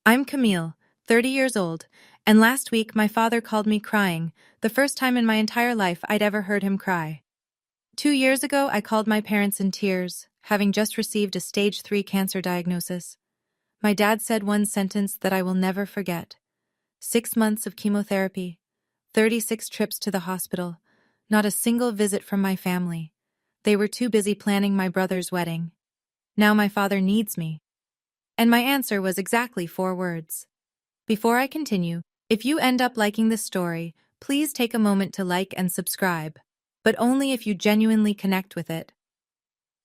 I'm Camille, 30 years old, and last week my father called me crying, the first time in my entire life I'd ever heard him cry. 2 years ago, I called my parents in tears, having just received a stage 3 cancer diagnosis. My dad said one sentence that I will never forget. 6 months of chemotherapy, 36 trips to the hospital, not a single visit from my family. They were too busy planning my brother's wedding. Now my father needs me. And my answer was exactly 4 words. Before I continue, if you end up liking this story, please take a moment to like and subscribe, but only if you genuinely connect with it.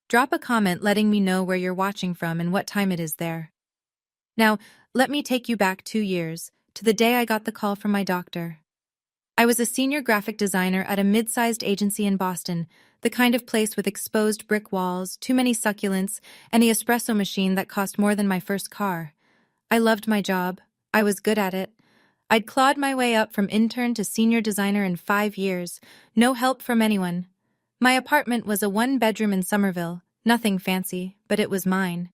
Drop a comment letting me know where you're watching from and what time it is there. Now, let me take you back 2 years, to the day I got the call from my doctor. I was a senior graphic designer at a mid-sized agency in Boston, the kind of place with exposed brick walls, too many succulents, and the espresso machine that cost more than my first car. I loved my job. I was good at it. I'd clawed my way up from intern to senior designer in 5 years, no help from anyone. My apartment was a one-bedroom in Somerville, nothing fancy, but it was mine.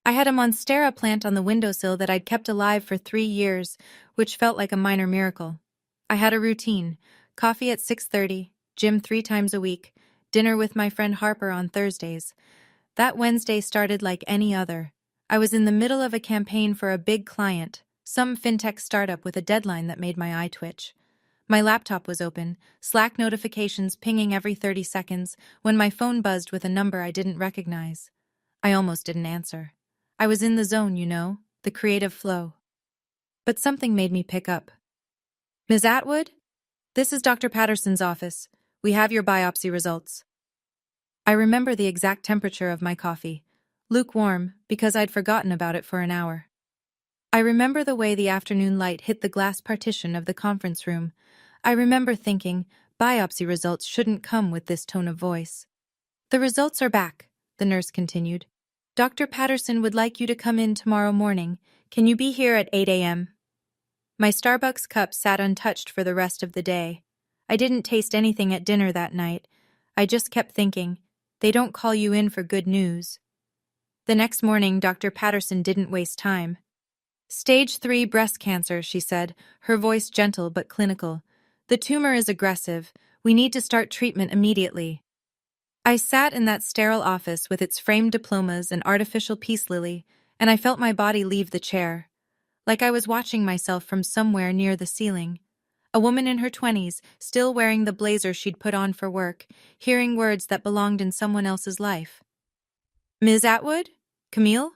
I had a Monstera plant on the windowsill that I'd kept alive for 3 years, which felt like a minor miracle. I had a routine: coffee at 6:30, gym 3 times a week, dinner with my friend Harper on Thursdays. That Wednesday started like any other. I was in the middle of a campaign for a big client, some fintech startup with a deadline that made my eye twitch. My laptop was open, Slack notifications pinging every 30 seconds, when my phone buzzed with a number I didn't recognize. I almost didn't answer. I was in the zone, the creative flow. But something made me pick up. "Ms. Atwood? This is Dr. Patterson's office. We have your biopsy results." I remember the exact temperature of my coffee. Lukewarm, because I'd forgotten about it for an hour. I remember the way the afternoon light hit the glass partition of the conference room. I remember thinking, biopsy results shouldn't come with this tone of voice. "The results are back," the nurse continued. "Dr. Patterson would like you to come in tomorrow morning. Can you be here at 8 a.m.? My Starbucks cup sat untouched for the rest of the day. I didn't taste anything at dinner that night. I just kept thinking, they don't call you in for good news. The next morning, Dr. Patterson didn't waste time. "Stage 3 breast cancer," she said, her voice gentle but clinical. "The tumor is aggressive. We need to start treatment immediately." I sat in that sterile office with its framed diplomas and artificial peace lily, and I felt my body leave the chair. Like I was watching myself from somewhere near the ceiling. A woman in her 20s, still wearing the blazer she'd put on for work, hearing words that belonged in someone else's life. "Ms. Atwood? Camille?"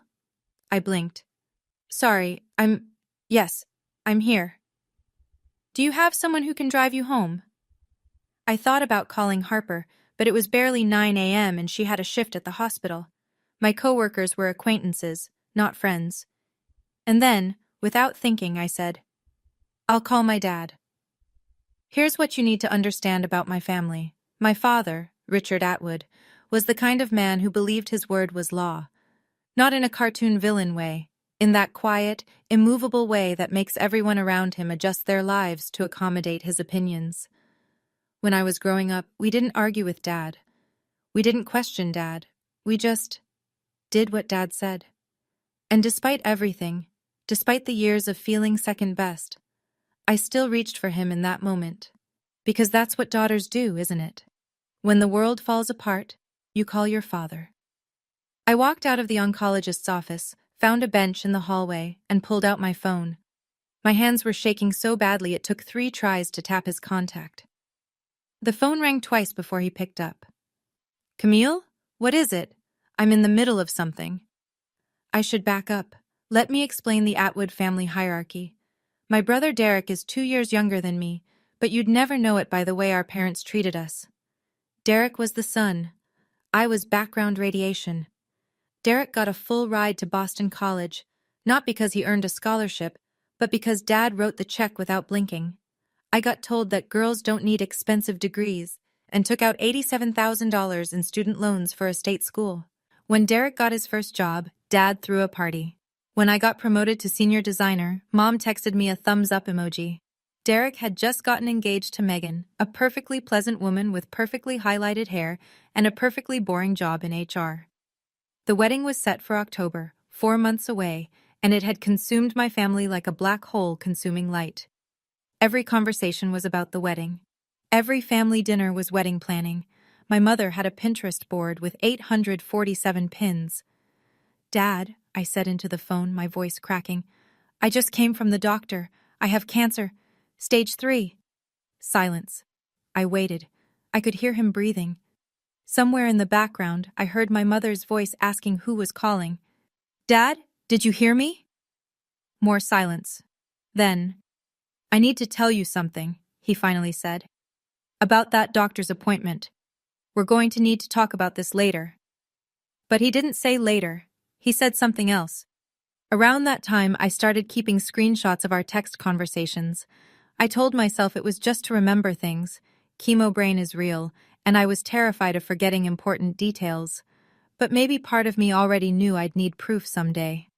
I blinked. "Sorry, Yes, I'm here." "Do you have someone who can drive you home?" I thought about calling Harper, but it was barely 9 a.m. and she had a shift at the hospital. My coworkers were acquaintances, not friends. And then, without thinking, I said, "I'll call my dad." Here's what you need to understand about my family. My father, Richard Atwood, was the kind of man who believed his word was law. Not in a cartoon villain way, in that quiet, immovable way that makes everyone around him adjust their lives to accommodate his opinions. When I was growing up, we didn't argue with Dad. We didn't question Dad. We just did what Dad said. And despite everything, despite the years of feeling second best, I still reached for him in that moment. Because that's what daughters do, isn't it? When the world falls apart, you call your father. I walked out of the oncologist's office, found a bench in the hallway, and pulled out my phone. My hands were shaking so badly it took 3 tries to tap his contact. The phone rang twice before he picked up. "Camille? What is it? I'm in the middle of something." I should back up. Let me explain the Atwood family hierarchy. My brother Derek is 2 years younger than me, but you'd never know it by the way our parents treated us. Derek was the son. I was background radiation. Derek got a full ride to Boston College, not because he earned a scholarship, but because Dad wrote the check without blinking. I got told that girls don't need expensive degrees, and took out $87,000 in student loans for a state school. When Derek got his first job, Dad threw a party. When I got promoted to senior designer, Mom texted me a thumbs-up emoji. Derek had just gotten engaged to Megan, a perfectly pleasant woman with perfectly highlighted hair and a perfectly boring job in HR. The wedding was set for October, 4 months away, and it had consumed my family like a black hole consuming light. Every conversation was about the wedding. Every family dinner was wedding planning. My mother had a Pinterest board with 847 pins. "Dad," I said into the phone, my voice cracking, "I just came from the doctor. I have cancer. Stage 3. Silence. I waited. I could hear him breathing. Somewhere in the background, I heard my mother's voice asking who was calling. "Dad, did you hear me?" More silence. Then, "I need to tell you something," he finally said. "About that doctor's appointment. We're going to need to talk about this later." But he didn't say later. He said something else. Around that time, I started keeping screenshots of our text conversations. I told myself it was just to remember things. Chemo brain is real, and I was terrified of forgetting important details. But maybe part of me already knew I'd need proof someday.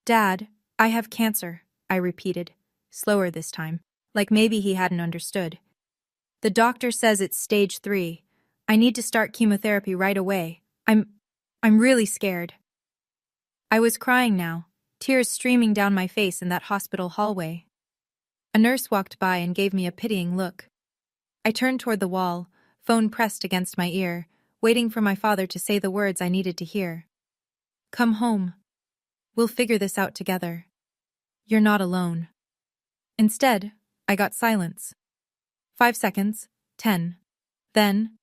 "Dad, I have cancer," I repeated, slower this time, like maybe he hadn't understood. "The doctor says it's stage 3. I need to start chemotherapy right away. I'm really scared." I was crying now, tears streaming down my face in that hospital hallway. A nurse walked by and gave me a pitying look. I turned toward the wall, phone pressed against my ear, waiting for my father to say the words I needed to hear. "Come home. We'll figure this out together. You're not alone." Instead, I got silence. 5 seconds, 10. Then,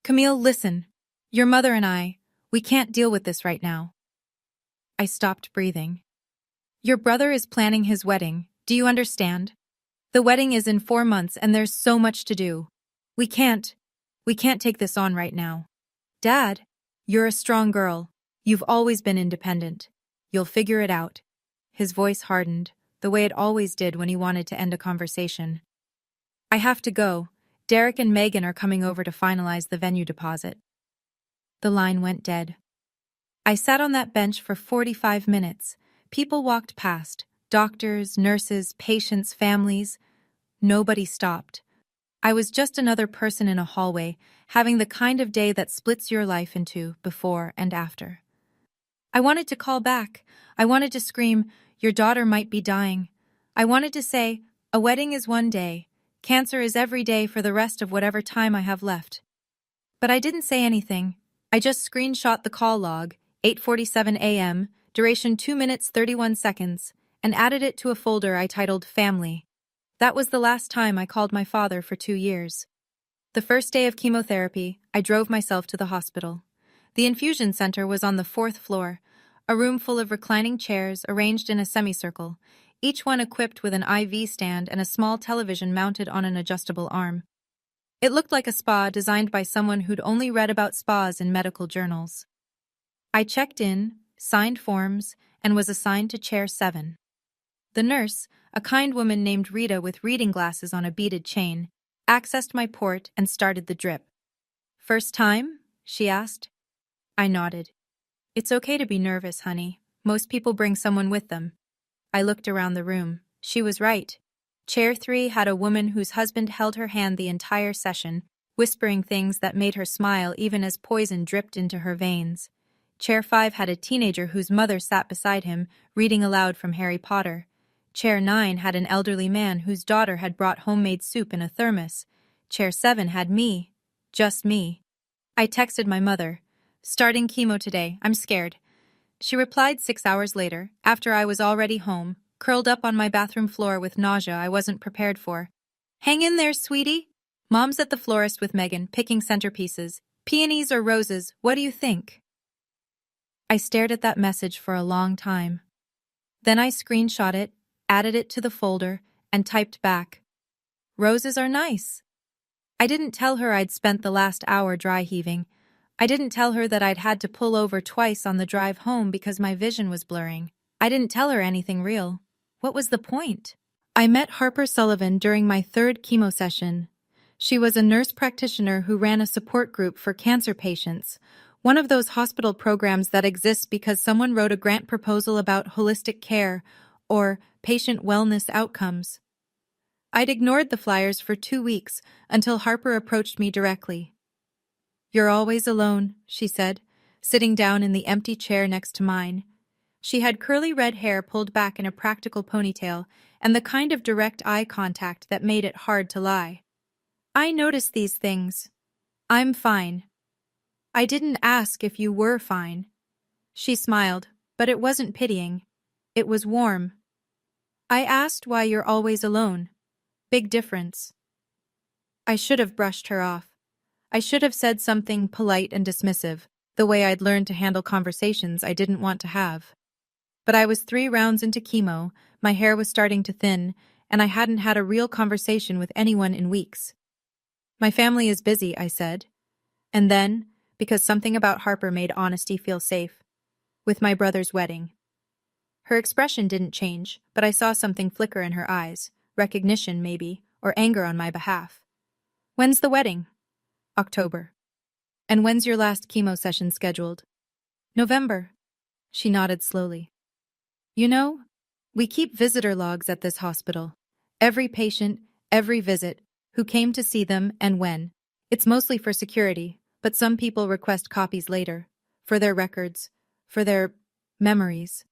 "Camille, listen. Your mother and we can't deal with this right now." I stopped breathing. "Your brother is planning his wedding, do you understand? The wedding is in 4 months and there's so much to do. We can't take this on right now. Dad, you're a strong girl. You've always been independent. You'll figure it out." His voice hardened, the way it always did when he wanted to end a conversation. "I have to go. Derek and Megan are coming over to finalize the venue deposit." The line went dead. I sat on that bench for 45 minutes. People walked past. Doctors, nurses, patients, families. Nobody stopped. I was just another person in a hallway, having the kind of day that splits your life into before and after. I wanted to call back. I wanted to scream, "Your daughter might be dying." I wanted to say, "A wedding is one day. Cancer is every day for the rest of whatever time I have left." But I didn't say anything. I just screenshot the call log, 8:47 a.m., duration 2 minutes 31 seconds, and added it to a folder I titled Family. That was the last time I called my father for 2 years. The first day of chemotherapy, I drove myself to the hospital. The infusion center was on the 4th floor, a room full of reclining chairs arranged in a semicircle, each one equipped with an IV stand and a small television mounted on an adjustable arm. It looked like a spa designed by someone who'd only read about spas in medical journals. I checked in, signed forms, and was assigned to chair 7. The nurse, a kind woman named Rita with reading glasses on a beaded chain, accessed my port and started the drip. "First time?" she asked. I nodded. "It's okay to be nervous, honey. Most people bring someone with them." I looked around the room. She was right. Chair 3 had a woman whose husband held her hand the entire session, whispering things that made her smile even as poison dripped into her veins. Chair 5 had a teenager whose mother sat beside him, reading aloud from Harry Potter. Chair 9 had an elderly man whose daughter had brought homemade soup in a thermos. Chair 7 had me. Just me. I texted my mother, "Starting chemo today, I'm scared." She replied 6 hours later, after I was already home, curled up on my bathroom floor with nausea I wasn't prepared for. "Hang in there, sweetie. Mom's at the florist with Megan, picking centerpieces. Peonies or roses, what do you think?" I stared at that message for a long time. Then I screenshot it, added it to the folder, and typed back, "Roses are nice." I didn't tell her I'd spent the last hour dry heaving. I didn't tell her that I'd had to pull over twice on the drive home because my vision was blurring. I didn't tell her anything real. What was the point? I met Harper Sullivan during my 3rd chemo session. She was a nurse practitioner who ran a support group for cancer patients, one of those hospital programs that exists because someone wrote a grant proposal about holistic care or patient wellness outcomes. I'd ignored the flyers for 2 weeks until Harper approached me directly. "You're always alone," she said, sitting down in the empty chair next to mine. She had curly red hair pulled back in a practical ponytail and the kind of direct eye contact that made it hard to lie. I noticed these things. I'm fine. I didn't ask if you were fine. She smiled, but it wasn't pitying. It was warm. I asked why you're always alone. Big difference. I should have brushed her off. I should have said something polite and dismissive, the way I'd learned to handle conversations I didn't want to have. But I was 3 rounds into chemo, my hair was starting to thin, and I hadn't had a real conversation with anyone in weeks. My family is busy, I said. And then, because something about Harper made honesty feel safe, with my brother's wedding. Her expression didn't change, but I saw something flicker in her eyes, recognition maybe, or anger on my behalf. When's the wedding? October. And when's your last chemo session scheduled? November. She nodded slowly. You know, we keep visitor logs at this hospital. Every patient, every visit, who came to see them and when. It's mostly for security, but some people request copies later, for their records, for their memories.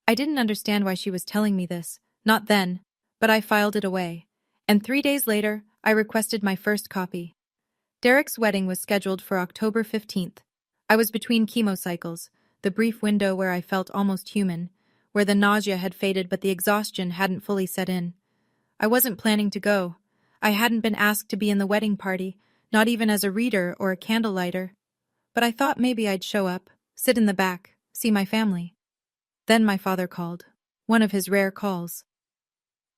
I didn't understand why she was telling me this, not then, but I filed it away, and 3 days later, I requested my first copy. Derek's wedding was scheduled for October 15th. I was between chemo cycles, the brief window where I felt almost human, where the nausea had faded but the exhaustion hadn't fully set in. I wasn't planning to go. I hadn't been asked to be in the wedding party, not even as a reader or a candlelighter. But I thought maybe I'd show up, sit in the back, see my family. Then my father called, one of his rare calls.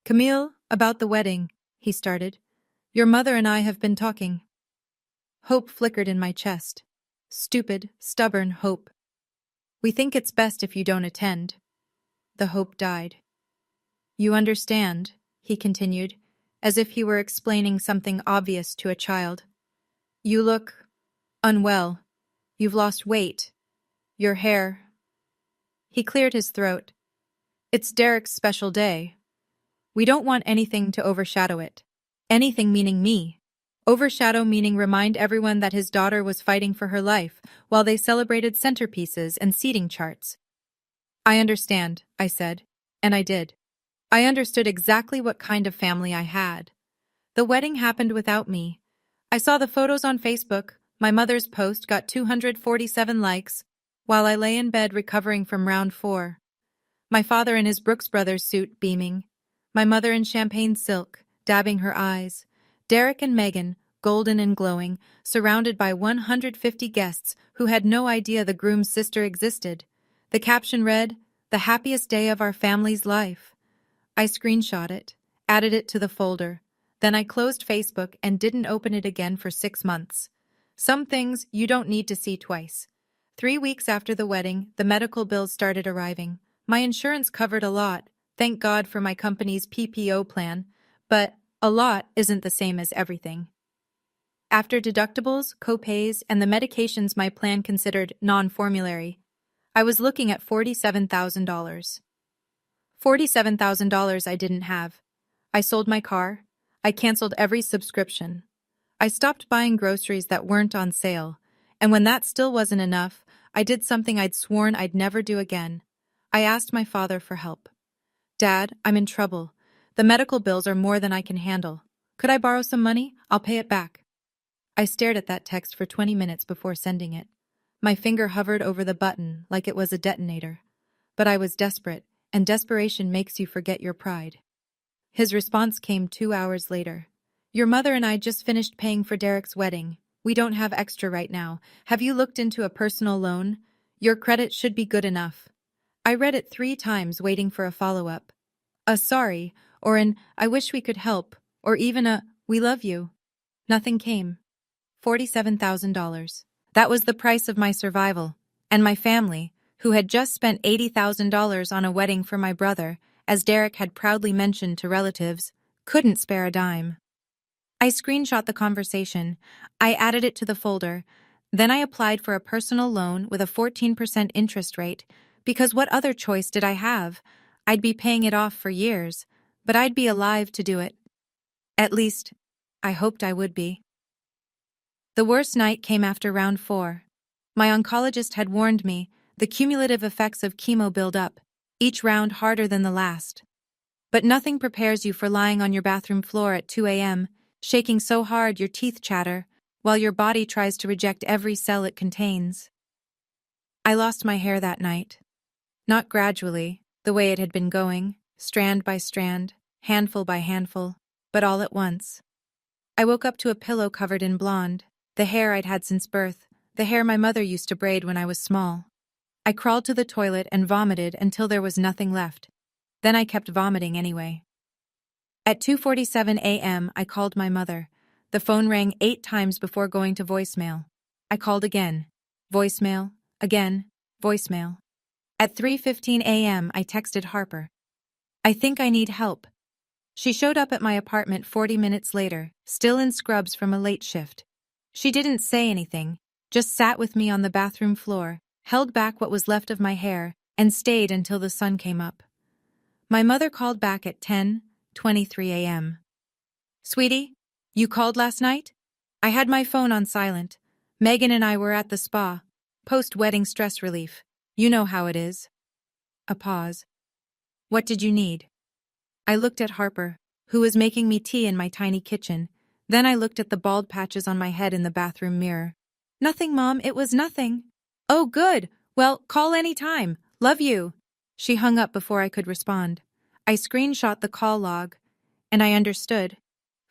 Camille, about the wedding, he started. Your mother and I have been talking. Hope flickered in my chest. Stupid, stubborn hope. We think it's best if you don't attend. The hope died. You understand, he continued, as if he were explaining something obvious to a child. You look unwell. You've lost weight. Your hair. He cleared his throat. It's Derek's special day. We don't want anything to overshadow it. Anything meaning me. Overshadow meaning remind everyone that his daughter was fighting for her life while they celebrated centerpieces and seating charts. I understand, I said, and I did. I understood exactly what kind of family I had. The wedding happened without me. I saw the photos on Facebook. My mother's post got 247 likes, while I lay in bed recovering from round 4. My father in his Brooks Brothers suit beaming. My mother in champagne silk, dabbing her eyes. Derek and Megan, golden and glowing, surrounded by 150 guests who had no idea the groom's sister existed. The caption read, "The happiest day of our family's life." I screenshot it, added it to the folder. Then I closed Facebook and didn't open it again for 6 months. Some things you don't need to see twice. 3 weeks after the wedding, the medical bills started arriving. My insurance covered a lot, thank God for my company's PPO plan, but a lot isn't the same as everything. After deductibles, copays, and the medications my plan considered non-formulary, I was looking at $47,000. $47,000 I didn't have. I sold my car. I canceled every subscription. I stopped buying groceries that weren't on sale, and when that still wasn't enough, I did something I'd sworn I'd never do again. I asked my father for help. Dad, I'm in trouble. The medical bills are more than I can handle. Could I borrow some money? I'll pay it back. I stared at that text for 20 minutes before sending it. My finger hovered over the button like it was a detonator. But I was desperate, and desperation makes you forget your pride. His response came 2 hours later. Your mother and I just finished paying for Derek's wedding. We don't have extra right now. Have you looked into a personal loan? Your credit should be good enough. I read it 3 times waiting for a follow-up. A sorry, or an I wish we could help, or even a we love you. Nothing came. $47,000. That was the price of my survival, and my family, who had just spent $80,000 on a wedding for my brother, as Derek had proudly mentioned to relatives, couldn't spare a dime. I screenshot the conversation. I added it to the folder. Then I applied for a personal loan with a 14% interest rate, because what other choice did I have? I'd be paying it off for years, but I'd be alive to do it. At least, I hoped I would be. The worst night came after round 4. My oncologist had warned me The cumulative effects of chemo build up, each round harder than the last. But nothing prepares you for lying on your bathroom floor at 2 a.m., shaking so hard your teeth chatter, while your body tries to reject every cell it contains. I lost my hair that night. Not gradually, the way it had been going, strand by strand, handful by handful, but all at once. I woke up to a pillow covered in blonde, the hair I'd had since birth, the hair my mother used to braid when I was small. I crawled to the toilet and vomited until there was nothing left. Then I kept vomiting anyway. At 2:47 a.m., I called my mother. The phone rang 8 times before going to voicemail. I called again. Voicemail. Again. Voicemail. At 3:15 a.m., I texted Harper. I think I need help. She showed up at my apartment 40 minutes later, still in scrubs from a late shift. She didn't say anything, just sat with me on the bathroom floor, held back what was left of my hair, and stayed until the sun came up. My mother called back at 10:23 a.m. Sweetie, you called last night? I had my phone on silent. Megan and I were at the spa. Post-wedding stress relief. You know how it is. A pause. What did you need? I looked at Harper, who was making me tea in my tiny kitchen. Then I looked at the bald patches on my head in the bathroom mirror. Nothing, Mom, it was nothing. Oh, good. Well, call any time. Love you. She hung up before I could respond. I screenshot the call log, and I understood,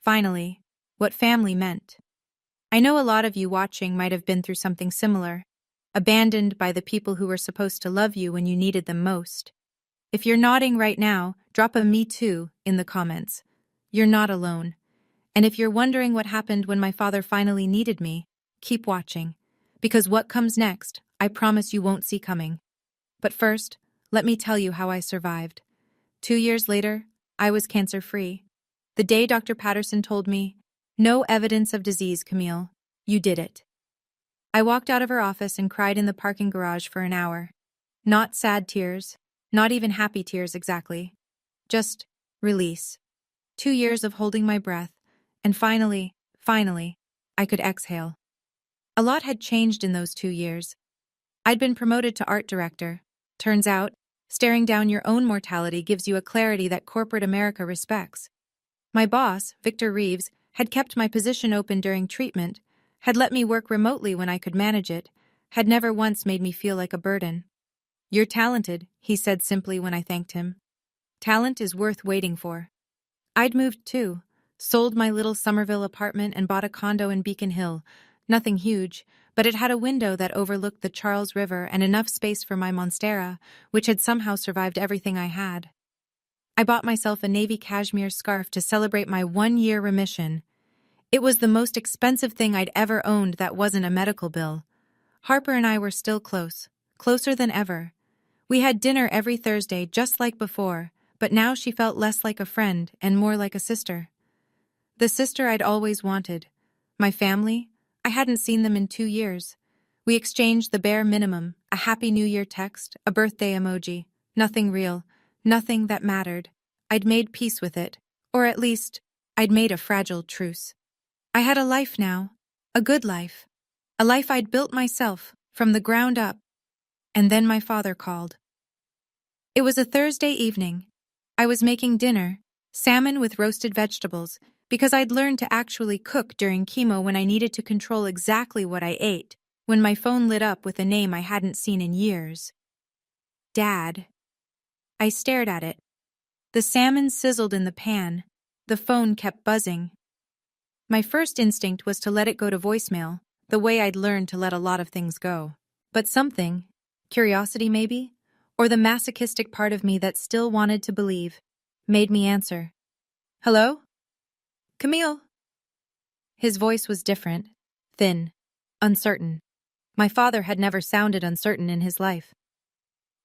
finally, what family meant. I know a lot of you watching might have been through something similar, abandoned by the people who were supposed to love you when you needed them most. If you're nodding right now, drop a "me too" in the comments. You're not alone. And if you're wondering what happened when my father finally needed me, keep watching. Because what comes next, I promise you won't see coming. But first, let me tell you how I survived. 2 years later, I was cancer-free. The day Dr. Patterson told me, "No evidence of disease, Camille. You did it." I walked out of her office and cried in the parking garage for an hour. Not sad tears, not even happy tears exactly. Just release. 2 years of holding my breath, and finally, I could exhale. A lot had changed in those 2 years. I'd been promoted to art director. Turns out, staring down your own mortality gives you a clarity that corporate America respects. My boss, Victor Reeves, had kept my position open during treatment, had let me work remotely when I could manage it, had never once made me feel like a burden. "You're talented," he said simply when I thanked him. Talent is worth waiting for. I'd moved too, sold my little Somerville apartment and bought a condo in Beacon Hill. Nothing huge, but it had a window that overlooked the Charles River and enough space for my monstera, which had somehow survived everything I had. I bought myself a navy cashmere scarf to celebrate my 1-year remission. It was the most expensive thing I'd ever owned that wasn't a medical bill. Harper and I were still close, closer than ever. We had dinner every Thursday just like before, but now she felt less like a friend and more like a sister. The sister I'd always wanted. My family? I hadn't seen them in 2 years. We exchanged the bare minimum, a Happy New Year text, a birthday emoji. Nothing real, nothing that mattered. I'd made peace with it, or at least, I'd made a fragile truce. I had a life now, a good life, a life I'd built myself, from the ground up. And then my father called. It was a Thursday evening. I was making dinner, salmon with roasted vegetables, because I'd learned to actually cook during chemo when I needed to control exactly what I ate, when my phone lit up with a name I hadn't seen in years. Dad. I stared at it. The salmon sizzled in the pan. The phone kept buzzing. My first instinct was to let it go to voicemail, the way I'd learned to let a lot of things go. But something, curiosity maybe, or the masochistic part of me that still wanted to believe, made me answer. "Hello? Camille?" His voice was different, thin, uncertain. My father had never sounded uncertain in his life.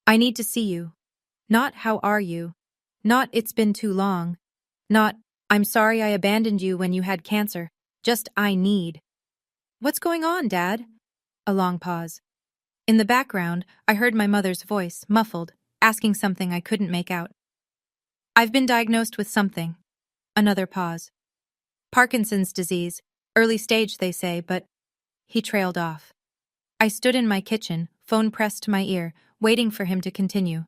"I need to see you. Not how are you. Not it's been too long. Not I'm sorry I abandoned you when you had cancer. Just I need." "What's going on, Dad?" A long pause. In the background, I heard my mother's voice, muffled, asking something I couldn't make out. "I've been diagnosed with something." Another pause. "Parkinson's disease. Early stage, they say, but..." He trailed off. I stood in my kitchen, phone pressed to my ear, waiting for him to continue.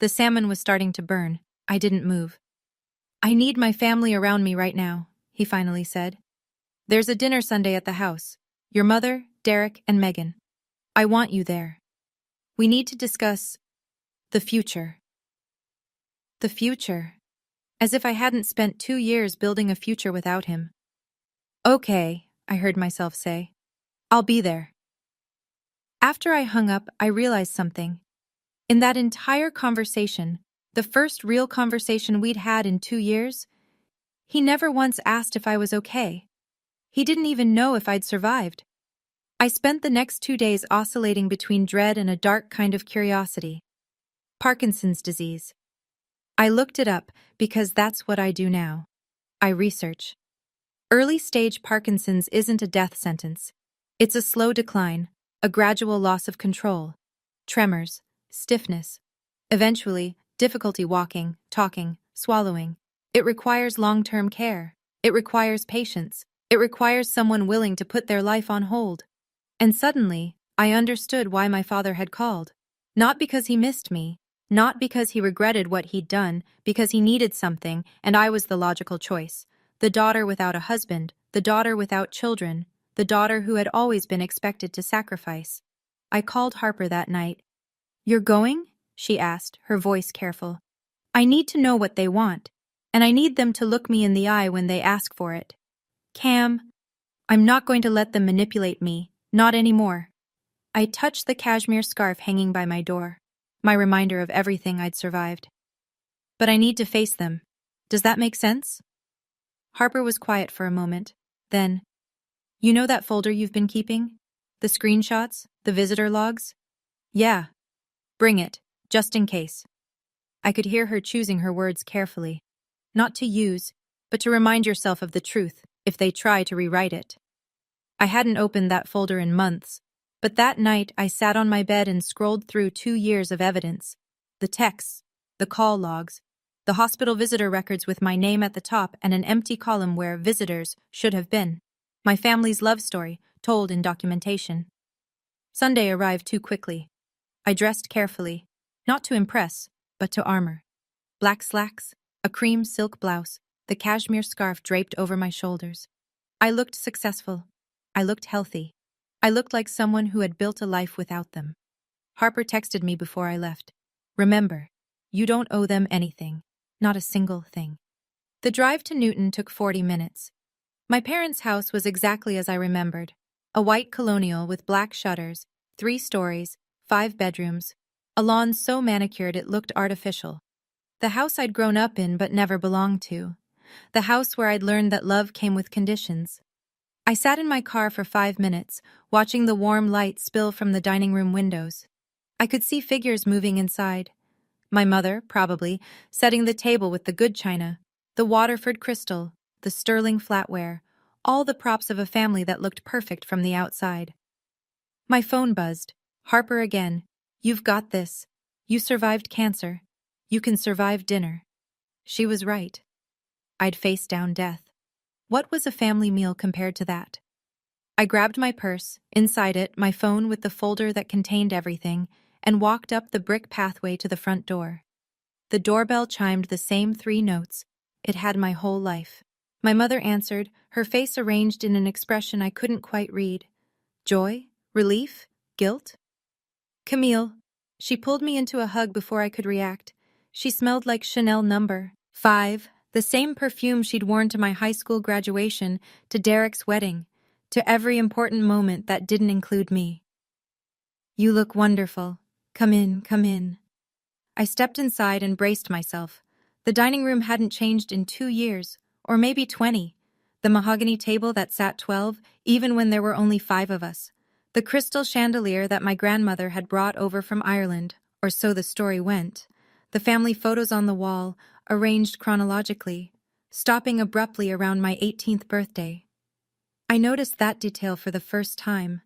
The salmon was starting to burn. I didn't move. I need my family around me right now, he finally said. There's a dinner Sunday at the house. Your mother, Derek, and Megan. I want you there. We need to discuss the future. The future. As if I hadn't spent 2 years building a future without him. Okay, I heard myself say. I'll be there. After I hung up, I realized something. In that entire conversation, the first real conversation we'd had in 2 years, he never once asked if I was okay. He didn't even know if I'd survived. I spent the next 2 days oscillating between dread and a dark kind of curiosity. Parkinson's disease. I looked it up because that's what I do now. I research. Early-stage Parkinson's isn't a death sentence. It's a slow decline, a gradual loss of control, tremors, stiffness. Eventually, difficulty walking, talking, swallowing. It requires long-term care. It requires patience. It requires someone willing to put their life on hold. And suddenly, I understood why my father had called. Not because he missed me, not because he regretted what he'd done, because he needed something, and I was the logical choice. The daughter without a husband, the daughter without children, the daughter who had always been expected to sacrifice. I called Harper that night. You're going? She asked, her voice careful. I need to know what they want, and I need them to look me in the eye when they ask for it. Cam, I'm not going to let them manipulate me, not anymore. I touched the cashmere scarf hanging by my door, my reminder of everything I'd survived. But I need to face them. Does that make sense? Harper was quiet for a moment. Then, you know that folder you've been keeping? The screenshots? The visitor logs? Yeah. Bring it, just in case. I could hear her choosing her words carefully. Not to use, but to remind yourself of the truth, if they try to rewrite it. I hadn't opened that folder in months, but that night I sat on my bed and scrolled through 2 years of evidence. The texts, the call logs, the hospital visitor records with my name at the top and an empty column where visitors should have been. My family's love story, told in documentation. Sunday arrived too quickly. I dressed carefully, not to impress, but to armor. Black slacks, a cream silk blouse, the cashmere scarf draped over my shoulders. I looked successful. I looked healthy. I looked like someone who had built a life without them. Harper texted me before I left. Remember, you don't owe them anything, not a single thing. The drive to Newton took 40 minutes. My parents' house was exactly as I remembered. A white colonial with black shutters, 3 stories, 5 bedrooms, a lawn so manicured it looked artificial. The house I'd grown up in but never belonged to. The house where I'd learned that love came with conditions. I sat in my car for 5 minutes, watching the warm light spill from the dining room windows. I could see figures moving inside. My mother, probably, setting the table with the good china, the Waterford crystal, the sterling flatware, all the props of a family that looked perfect from the outside. My phone buzzed. Harper again. You've got this. You survived cancer. You can survive dinner. She was right. I'd faced down death. What was a family meal compared to that? I grabbed my purse, inside it my phone with the folder that contained everything, and walked up the brick pathway to the front door. The doorbell chimed the same 3 notes. It had my whole life. My mother answered, her face arranged in an expression I couldn't quite read. Joy? Relief? Guilt? Camille. She pulled me into a hug before I could react. She smelled like Chanel No. 5, the same perfume she'd worn to my high school graduation, to Derek's wedding, to every important moment that didn't include me. You look wonderful. Come in, come in. I stepped inside and braced myself. The dining room hadn't changed in 2 years, or maybe 20. The mahogany table that sat 12, even when there were only 5 of us. The crystal chandelier that my grandmother had brought over from Ireland, or so the story went. The family photos on the wall, arranged chronologically, stopping abruptly around my 18th birthday. I noticed that detail for the first time.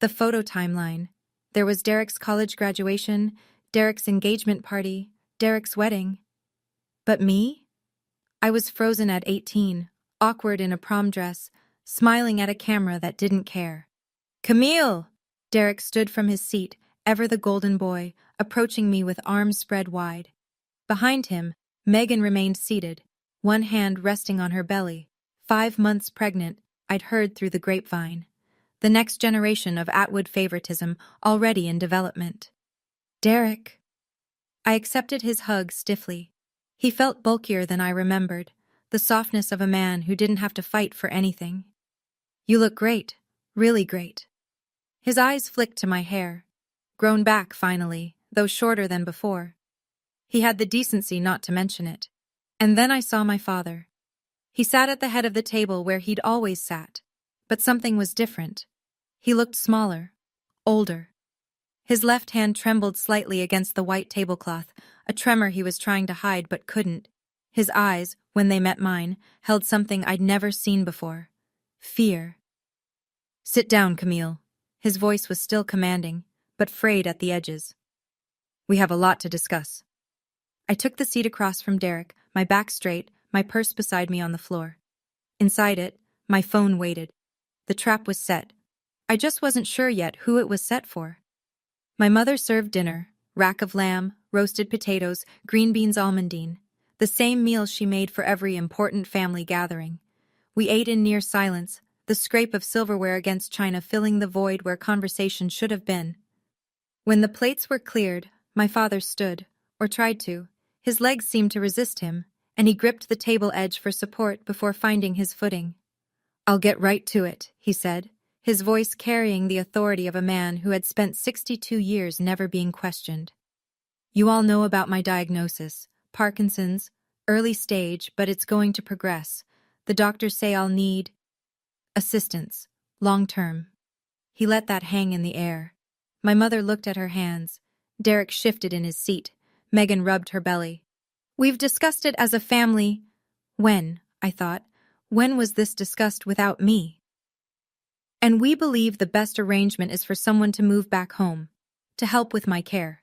The photo timeline. There was Derek's college graduation, Derek's engagement party, Derek's wedding. But me? I was frozen at 18, awkward in a prom dress, smiling at a camera that didn't care. Camille! Derek stood from his seat, ever the golden boy, approaching me with arms spread wide. Behind him, Megan remained seated, one hand resting on her belly. 5 months pregnant, I'd heard through the grapevine. The next generation of Atwood favoritism already in development. Derek. I accepted his hug stiffly. He felt bulkier than I remembered, the softness of a man who didn't have to fight for anything. You look great, really great. His eyes flicked to my hair, grown back finally, though shorter than before. He had the decency not to mention it. And then I saw my father. He sat at the head of the table where he'd always sat, but something was different. He looked smaller, older. His left hand trembled slightly against the white tablecloth, a tremor he was trying to hide but couldn't. His eyes, when they met mine, held something I'd never seen before. Fear. Sit down, Camille. His voice was still commanding, but frayed at the edges. We have a lot to discuss. I took the seat across from Derek, my back straight, my purse beside me on the floor. Inside it, my phone waited. The trap was set. I just wasn't sure yet who it was set for. My mother served dinner, rack of lamb, roasted potatoes, green beans almondine, the same meal she made for every important family gathering. We ate in near silence, the scrape of silverware against china filling the void where conversation should have been. When the plates were cleared, my father stood, or tried to. His legs seemed to resist him, and he gripped the table edge for support before finding his footing. I'll get right to it, he said, his voice carrying the authority of a man who had spent 62 years never being questioned. You all know about my diagnosis, Parkinson's, early stage, but it's going to progress. The doctors say I'll need assistance, long term. He let that hang in the air. My mother looked at her hands. Derek shifted in his seat. Megan rubbed her belly. We've discussed it as a family. When, I thought, when was this discussed without me? And we believe the best arrangement is for someone to move back home, to help with my care.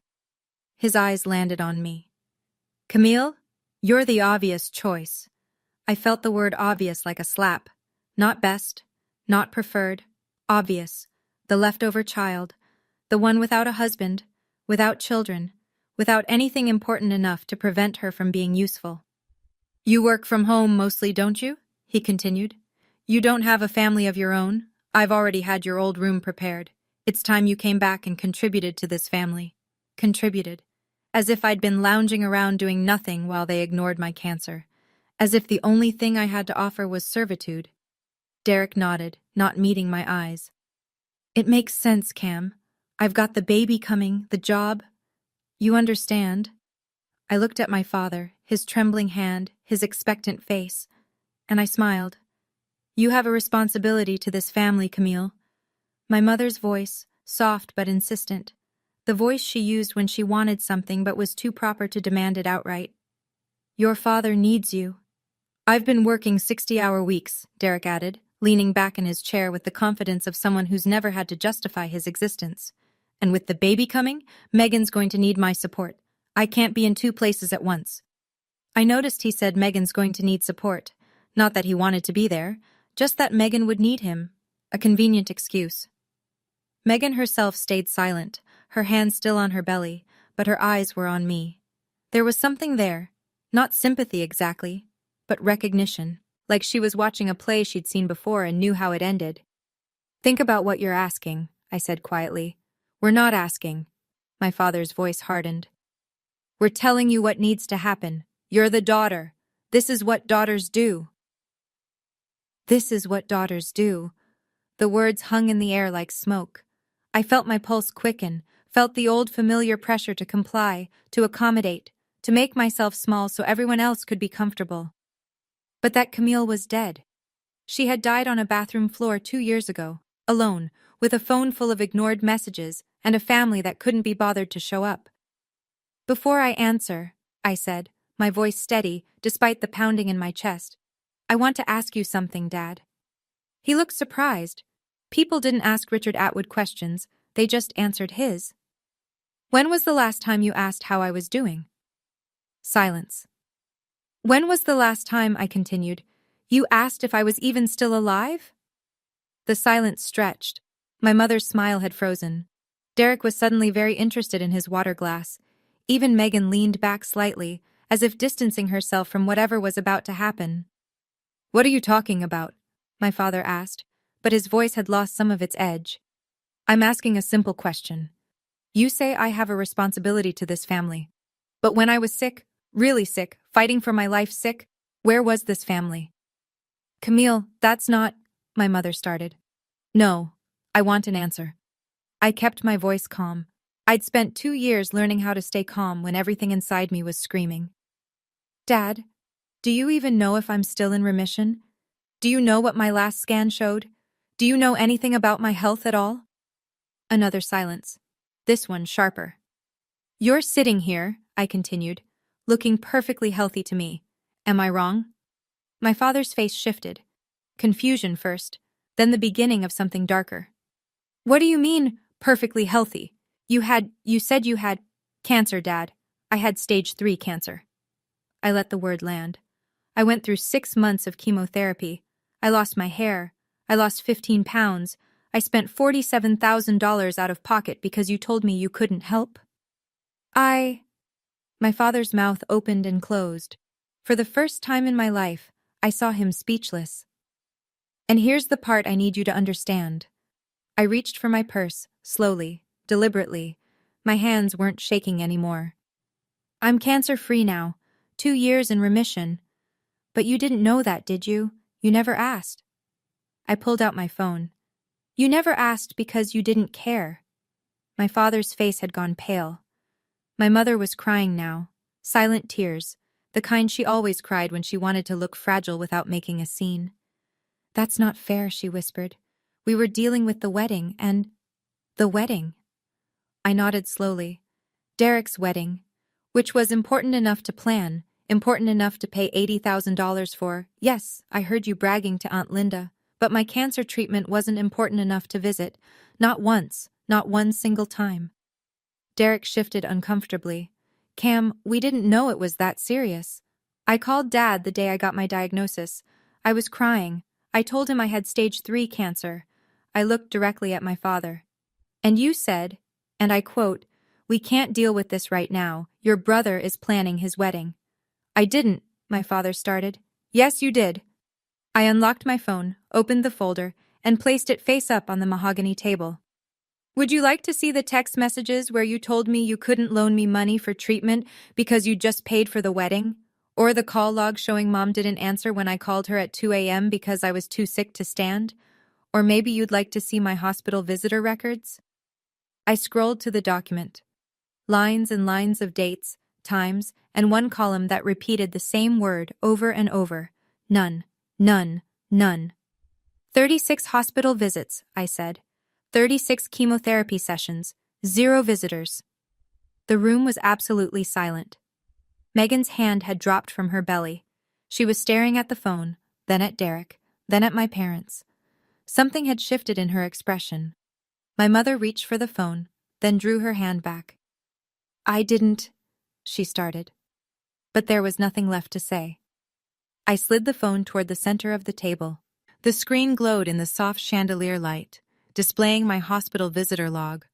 His eyes landed on me. Camille, you're the obvious choice. I felt the word obvious like a slap. Not best, not preferred, obvious. The leftover child, the one without a husband, without children, without anything important enough to prevent her from being useful. You work from home mostly, don't you? He continued. You don't have a family of your own? I've already had your old room prepared. It's time you came back and contributed to this family. Contributed. As if I'd been lounging around doing nothing while they ignored my cancer. As if the only thing I had to offer was servitude. Derek nodded, not meeting my eyes. It makes sense, Cam. I've got the baby coming, the job. You understand? I looked at my father, his trembling hand, his expectant face, and I smiled. You have a responsibility to this family, Camille. My mother's voice, soft but insistent. The voice she used when she wanted something but was too proper to demand it outright. Your father needs you. I've been working 60-hour weeks, Derek added, leaning back in his chair with the confidence of someone who's never had to justify his existence. And with the baby coming, Megan's going to need my support. I can't be in 2 places at once. I noticed he said Megan's going to need support. Not that he wanted to be there, just that Megan would need him. A convenient excuse. Megan herself stayed silent, her hand still on her belly, but her eyes were on me. There was something there, not sympathy exactly, but recognition, like she was watching a play she'd seen before and knew how it ended. Think about what you're asking, I said quietly. We're not asking. My father's voice hardened. We're telling you what needs to happen. You're the daughter. This is what daughters do. This is what daughters do. The words hung in the air like smoke. I felt my pulse quicken, felt the old familiar pressure to comply, to accommodate, to make myself small so everyone else could be comfortable. But that Camille was dead. She had died on a bathroom floor 2 years ago, alone, with a phone full of ignored messages and a family that couldn't be bothered to show up. Before I answer, I said, my voice steady despite the pounding in my chest, I want to ask you something, Dad. He looked surprised. People didn't ask Richard Atwood questions, they just answered his. When was the last time you asked how I was doing? Silence. When was the last time, I continued, you asked if I was even still alive? The silence stretched. My mother's smile had frozen. Derek was suddenly very interested in his water glass. Even Megan leaned back slightly, as if distancing herself from whatever was about to happen. "What are you talking about?" my father asked, but his voice had lost some of its edge. "I'm asking a simple question. You say I have a responsibility to this family. But when I was sick, really sick, fighting for my life sick, where was this family?" "Camille, that's not," my mother started. "No, I want an answer." I kept my voice calm. I'd spent 2 years learning how to stay calm when everything inside me was screaming. "Dad, do you even know if I'm still in remission? Do you know what my last scan showed? Do you know anything about my health at all?" Another silence. This one sharper. "You're sitting here," I continued, "looking perfectly healthy to me. Am I wrong?" My father's face shifted. Confusion first, then the beginning of something darker. "What do you mean, perfectly healthy? You said you had cancer, Dad. I had stage 3 cancer." I let the word land. I went through 6 months of chemotherapy. I lost my hair. I lost 15 pounds. I spent $47,000 out of pocket because you told me you couldn't help. My father's mouth opened and closed. For the first time in my life, I saw him speechless. And here's the part I need you to understand. I reached for my purse, slowly, deliberately. My hands weren't shaking anymore. "I'm cancer-free now, 2 years in remission. But you didn't know that, did you? You never asked." I pulled out my phone. "You never asked because you didn't care." My father's face had gone pale. My mother was crying now, silent tears, the kind she always cried when she wanted to look fragile without making a scene. "That's not fair," she whispered. "We were dealing with the wedding and—" "The wedding?" I nodded slowly. Derek's wedding, which was important enough to plan, important enough to pay $80,000 for. Yes, I heard you bragging to Aunt Linda, but my cancer treatment wasn't important enough to visit. Not once, not one single time. Derek shifted uncomfortably. "Cam, we didn't know it was that serious. I called Dad the day I got my diagnosis. I was crying. I told him I had stage 3 cancer." I looked directly at my father. "And you said, and I quote, 'We can't deal with this right now. Your brother is planning his wedding.'" "I didn't," my father started. "Yes, you did." I unlocked my phone, opened the folder, and placed it face up on the mahogany table. "Would you like to see the text messages where you told me you couldn't loan me money for treatment because you just paid for the wedding? Or the call log showing Mom didn't answer when I called her at 2 a.m. because I was too sick to stand? Or maybe you'd like to see my hospital visitor records?" I scrolled to the document. Lines and lines of dates, times, and one column that repeated the same word over and over. None, none, none. 36 hospital visits, I said. 36 chemotherapy sessions, 0 visitors. The room was absolutely silent. Megan's hand had dropped from her belly. She was staring at the phone, then at Derek, then at my parents. Something had shifted in her expression. My mother reached for the phone, then drew her hand back. "I didn't," she started. But there was nothing left to say. I slid the phone toward the center of the table. The screen glowed in the soft chandelier light, displaying my hospital visitor log,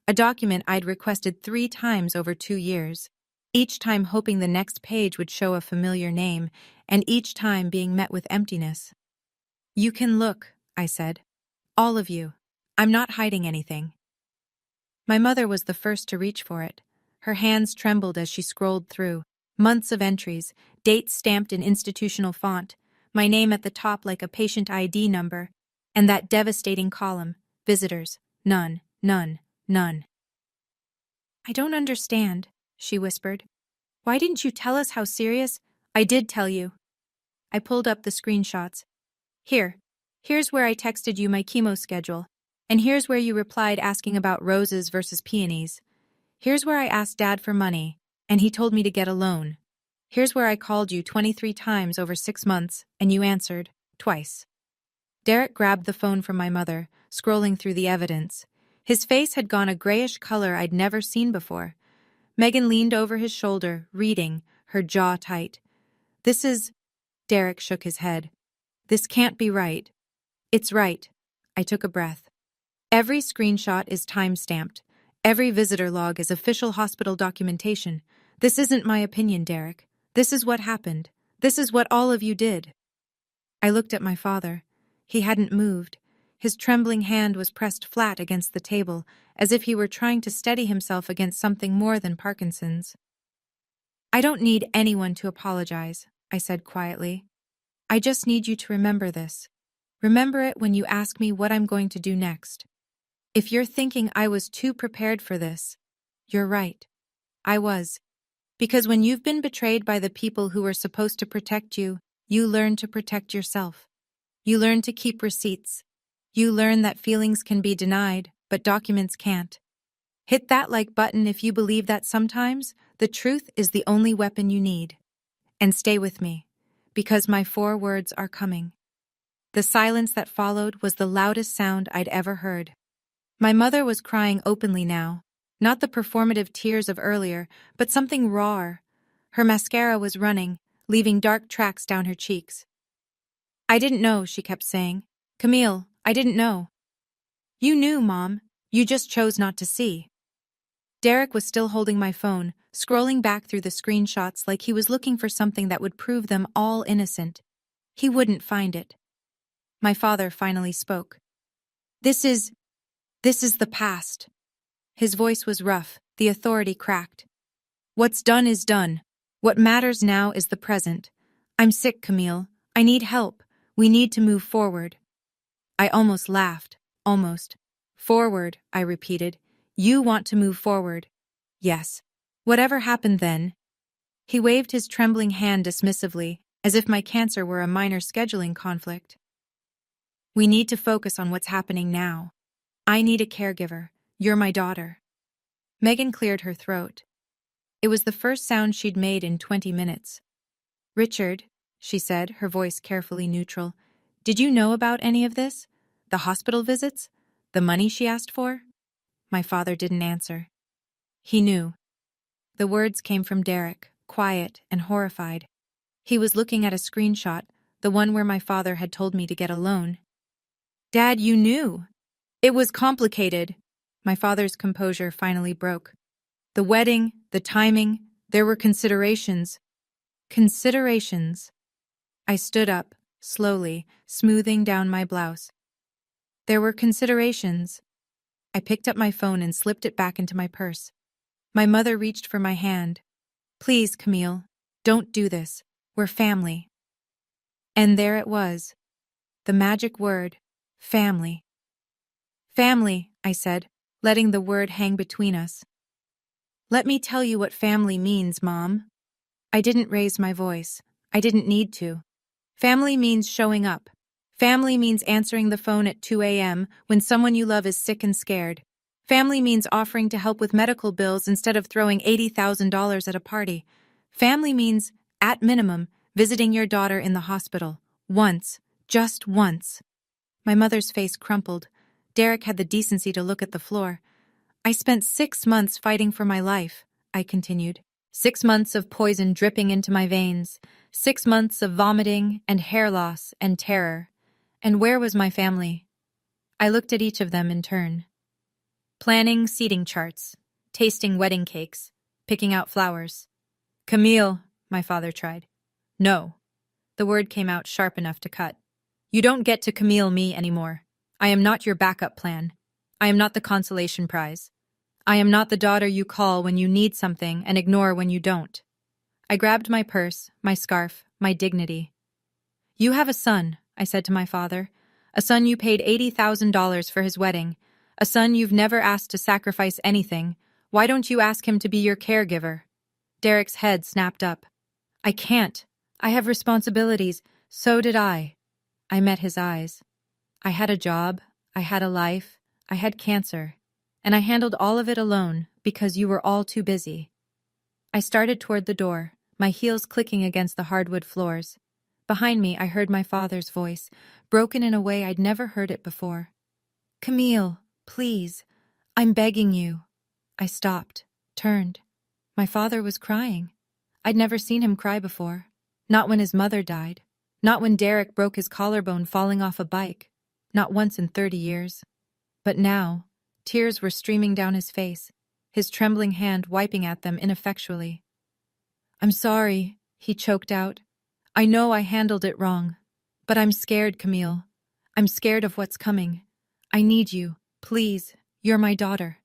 a document I'd requested 3 times over 2 years, each time hoping the next page would show a familiar name, and each time being met with emptiness. "You can look," I said. "All of you. I'm not hiding anything." My mother was the first to reach for it. Her hands trembled as she scrolled through. Months of entries, dates stamped in institutional font, my name at the top like a patient ID number, and that devastating column, visitors, none, none, none. "I don't understand," she whispered. "Why didn't you tell us how serious—" "I did tell you." I pulled up the screenshots. Here's where I texted you my chemo schedule, and here's where you replied asking about roses versus peonies. Here's where I asked Dad for money, and he told me to get a loan. Here's where I called you 23 times over 6 months, and you answered, twice. Derek grabbed the phone from my mother, scrolling through the evidence. His face had gone a grayish color I'd never seen before. Megan leaned over his shoulder, reading, her jaw tight. "This is—" Derek shook his head. "This can't be right." "It's right." I took a breath. "Every screenshot is time-stamped. Every visitor log is official hospital documentation. This isn't my opinion, Derek. This is what happened. This is what all of you did. I looked at my father. He hadn't moved. His trembling hand was pressed flat against the table, as if he were trying to steady himself against something more than Parkinson's. I don't need anyone to apologize, I said quietly. I just need you to remember this. Remember it when you ask me what I'm going to do next. If you're thinking I was too prepared for this, you're right. I was. Because when you've been betrayed by the people who were supposed to protect you, you learn to protect yourself. You learn to keep receipts. You learn that feelings can be denied, but documents can't. Hit that like button if you believe that sometimes the truth is the only weapon you need. And stay with me, because my 4 words are coming. The silence that followed was the loudest sound I'd ever heard. My mother was crying openly now, not the performative tears of earlier, but something rawer. Her mascara was running, leaving dark tracks down her cheeks. I didn't know, she kept saying. Camille, I didn't know. You knew, Mom. You just chose not to see. Derek was still holding my phone, scrolling back through the screenshots like he was looking for something that would prove them all innocent. He wouldn't find it. My father finally spoke. This is the past. His voice was rough, the authority cracked. What's done is done. What matters now is the present. I'm sick, Camille. I need help. We need to move forward. I almost laughed. Almost. Forward, I repeated. You want to move forward. Yes. Whatever happened then? He waved his trembling hand dismissively, as if my cancer were a minor scheduling conflict. We need to focus on what's happening now. I need a caregiver. You're my daughter. Megan cleared her throat. It was the first sound she'd made in 20 minutes. Richard, she said, her voice carefully neutral, did you know about any of this? The hospital visits? The money she asked for? My father didn't answer. He knew. The words came from Derek, quiet and horrified. He was looking at a screenshot, the one where my father had told me to get a loan. Dad, you knew. It was complicated. My father's composure finally broke. The wedding, the timing, there were considerations. Considerations. I stood up, slowly, smoothing down my blouse. There were considerations. I picked up my phone and slipped it back into my purse. My mother reached for my hand. Please, Camille, don't do this. We're family. And there it was. The magic word, family. Family, I said, letting the word hang between us. Let me tell you what family means, Mom. I didn't raise my voice. I didn't need to. Family means showing up. Family means answering the phone at 2 a.m. when someone you love is sick and scared. Family means offering to help with medical bills instead of throwing $80,000 at a party. Family means, at minimum, visiting your daughter in the hospital. Once. Just once. My mother's face crumpled. Derek had the decency to look at the floor. I spent 6 months fighting for my life, I continued. 6 months of poison dripping into my veins. 6 months of vomiting and hair loss and terror. And where was my family? I looked at each of them in turn. Planning seating charts, tasting wedding cakes, picking out flowers. Camille, my father tried. No. The word came out sharp enough to cut. You don't get to Camille me anymore. I am not your backup plan. I am not the consolation prize. I am not the daughter you call when you need something and ignore when you don't. I grabbed my purse, my scarf, my dignity. You have a son, I said to my father. A son you paid $80,000 for his wedding. A son you've never asked to sacrifice anything. Why don't you ask him to be your caregiver? Derek's head snapped up. I can't. I have responsibilities. So did I. I met his eyes. I had a job. I had a life. I had cancer. And I handled all of it alone because you were all too busy. I started toward the door, my heels clicking against the hardwood floors. Behind me, I heard my father's voice, broken in a way I'd never heard it before. Camille, please, I'm begging you. I stopped, turned. My father was crying. I'd never seen him cry before. Not when his mother died. Not when Derek broke his collarbone falling off a bike. Not once in 30 years. But now, Tears were streaming down his face, his trembling hand wiping at them ineffectually. "I'm sorry," he choked out. "I know I handled it wrong. But I'm scared, Camille. I'm scared of what's coming. I need you. Please, you're my daughter."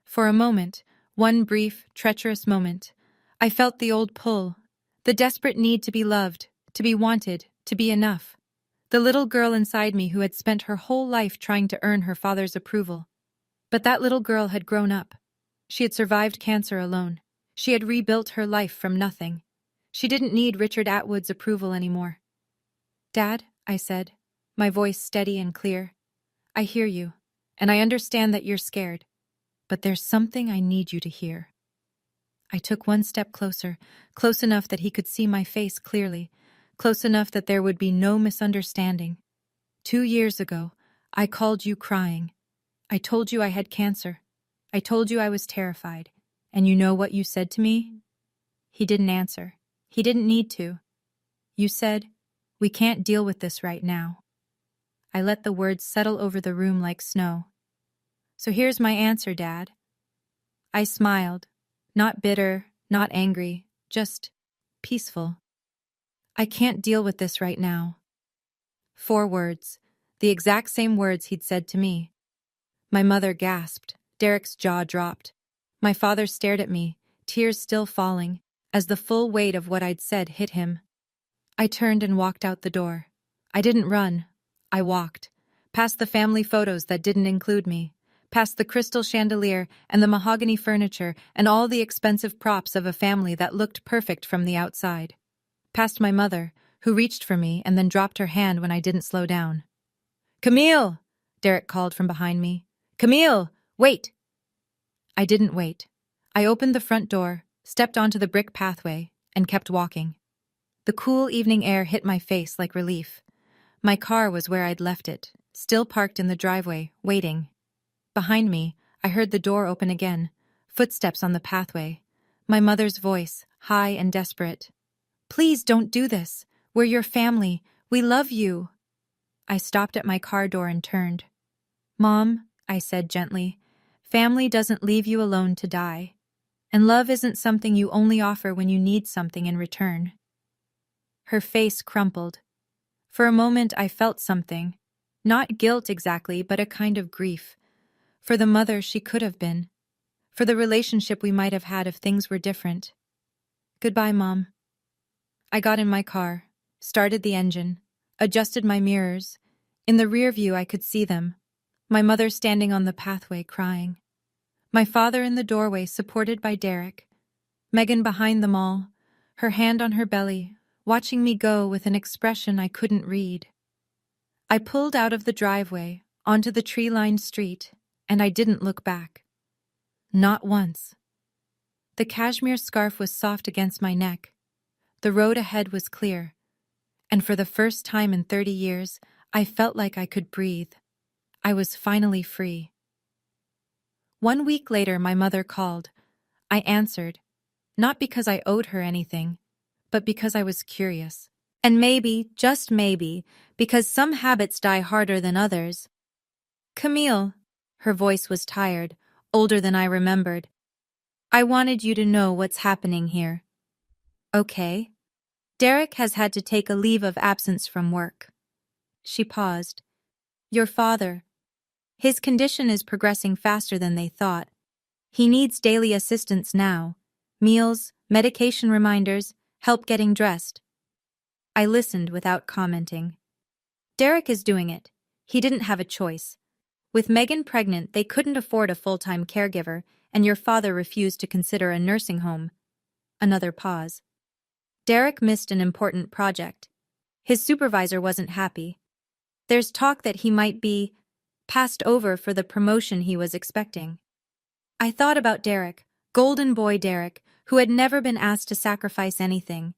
For a moment, one brief, treacherous moment, I felt the old pull, the desperate need to be loved, to be wanted, to be enough. The little girl inside me who had spent her whole life trying to earn her father's approval. But that little girl had grown up. She had survived cancer alone. She had rebuilt her life from nothing. She didn't need Richard Atwood's approval anymore. "Dad," I said, my voice steady and clear, "I hear you, and I understand that you're scared. But there's something I need you to hear." I took one step closer, close enough that he could see my face clearly, close enough that there would be no misunderstanding. 2 years ago, I called you crying. I told you I had cancer. I told you I was terrified. And you know what you said to me? He didn't answer. He didn't need to. You said, "We can't deal with this right now." I let the words settle over the room like snow. "So here's my answer, Dad." I smiled. Not bitter, not angry, just peaceful. "I can't deal with this right now." 4 words, the exact same words he'd said to me. My mother gasped. Derek's jaw dropped. My father stared at me, tears still falling, as the full weight of what I'd said hit him. I turned and walked out the door. I didn't run. I walked. Past the family photos that didn't include me. Past the crystal chandelier and the mahogany furniture and all the expensive props of a family that looked perfect from the outside. Past my mother, who reached for me and then dropped her hand when I didn't slow down. "Camille!" Derek called from behind me. "Camille! Wait!" I didn't wait. I opened the front door, stepped onto the brick pathway, and kept walking. The cool evening air hit my face like relief. My car was where I'd left it, still parked in the driveway, waiting. Behind me, I heard the door open again, footsteps on the pathway. My mother's voice, high and desperate. "Please don't do this. We're your family. We love you." I stopped at my car door and turned. "Mom," I said gently, "family doesn't leave you alone to die. And love isn't something you only offer when you need something in return." Her face crumpled. For a moment I felt something. Not guilt exactly, but a kind of grief. For the mother she could have been. For the relationship we might have had if things were different. "Goodbye, Mom." I got in my car, started the engine, adjusted my mirrors. In the rear view I could see them. My mother standing on the pathway crying. My father in the doorway supported by Derek. Megan behind them all, her hand on her belly, watching me go with an expression I couldn't read. I pulled out of the driveway, onto the tree-lined street, and I didn't look back. Not once. The cashmere scarf was soft against my neck. The road ahead was clear. And for the first time in 30 years, I felt like I could breathe. I was finally free. 1 week later, my mother called. I answered, not because I owed her anything, but because I was curious. And maybe, just maybe, because some habits die harder than others. "Camille," her voice was tired, older than I remembered. "I wanted you to know what's happening here." "Okay." "Derek has had to take a leave of absence from work." She paused. "Your father. His condition is progressing faster than they thought. He needs daily assistance now. Meals, medication reminders, help getting dressed." I listened without commenting. "Derek is doing it. He didn't have a choice. With Megan pregnant, they couldn't afford a full-time caregiver, and your father refused to consider a nursing home." Another pause. "Derek missed an important project. His supervisor wasn't happy. There's talk that he might be passed over for the promotion he was expecting." I thought about Derek, golden boy Derek, who had never been asked to sacrifice anything.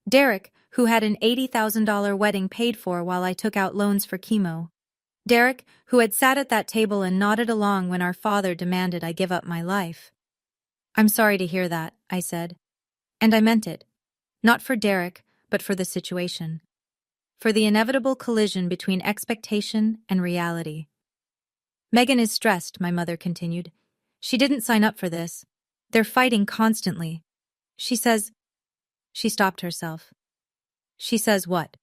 Derek, who had an $80,000 wedding paid for while I took out loans for chemo. Derek, who had sat at that table and nodded along when our father demanded I give up my life. "I'm sorry to hear that," I said. And I meant it. Not for Derek, but for the situation. For the inevitable collision between expectation and reality. Megan is stressed, my mother continued. She didn't sign up for this. They're fighting constantly. She says. She stopped herself. She says what?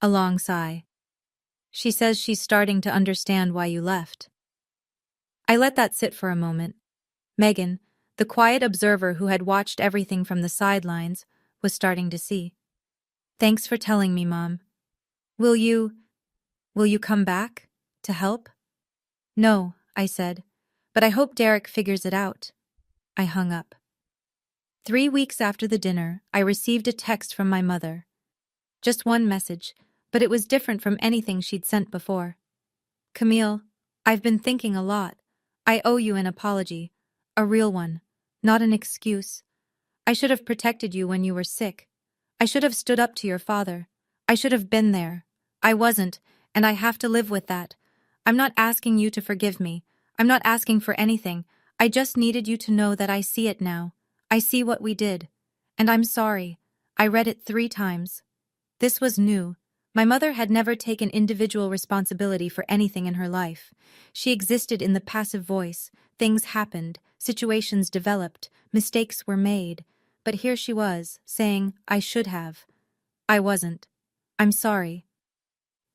A long sigh. She says she's starting to understand why you left. I let that sit for a moment. Megan, the quiet observer who had watched everything from the sidelines, was starting to see. Thanks for telling me, Mom. Will you come back? To help? No, I said, but I hope Derek figures it out. I hung up. 3 weeks after the dinner, I received a text from my mother. Just one message, but it was different from anything she'd sent before. Camille, I've been thinking a lot. I owe you an apology. A real one, not an excuse. I should have protected you when you were sick. I should have stood up to your father. I should have been there. I wasn't, and I have to live with that. I'm not asking you to forgive me. I'm not asking for anything. I just needed you to know that I see it now. I see what we did. And I'm sorry. I read it 3 times. This was new. My mother had never taken individual responsibility for anything in her life. She existed in the passive voice. Things happened, situations developed, mistakes were made. But here she was, saying, I should have. I wasn't. I'm sorry.